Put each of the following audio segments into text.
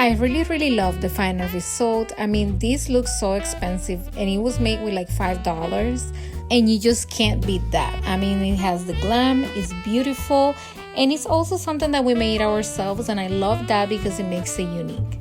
I really love the final result. I mean, this looks so expensive and it was made with like $5 and you just can't beat that. I mean, it has the glam, it's beautiful, and it's also something that we made ourselves, and I love that because it makes it unique.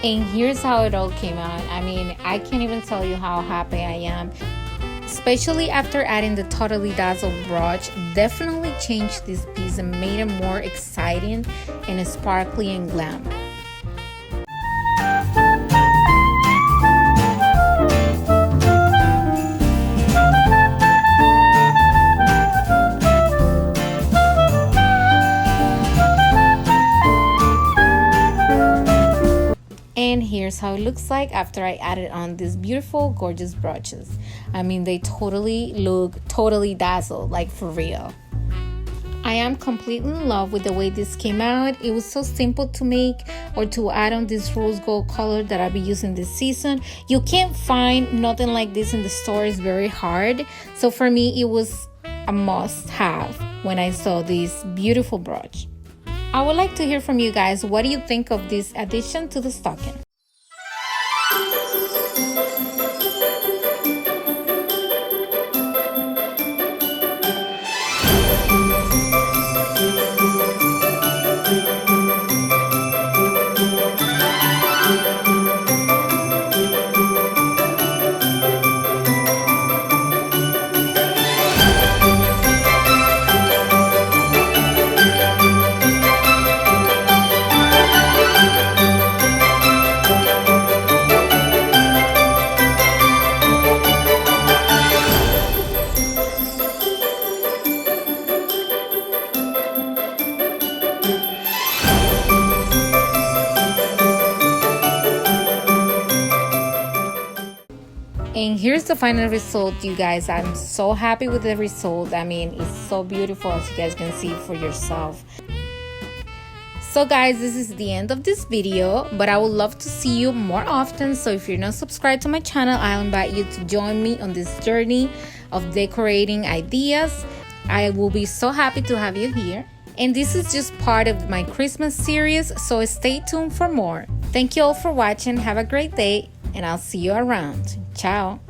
And here's how it all came out. I mean, I can't even tell you how happy I am. Especially after adding the Totally Dazzle brooch, definitely changed this piece and made it more exciting and sparkly and glam. And here's how it looks like after I added on these beautiful, gorgeous brooches. I mean, they totally look totally dazzle, like for real. I am completely in love with the way this came out. It was so simple to make or to add on this rose gold color that I'll be using this season. You can't find nothing like this in the store. It's very hard. So for me, it was a must-have when I saw this beautiful brooch. I would like to hear from you guys. What do you think of this addition to the stocking? And here's the final result, you guys. I'm so happy with the result. I mean, it's so beautiful, as you guys can see for yourself. So guys, this is the end of this video, but I would love to see you more often. So if you're not subscribed to my channel, I'll invite you to join me on this journey of decorating ideas. I will be so happy to have you here. And this is just part of my Christmas series, so stay tuned for more. Thank you all for watching. Have a great day, and I'll see you around. Ciao.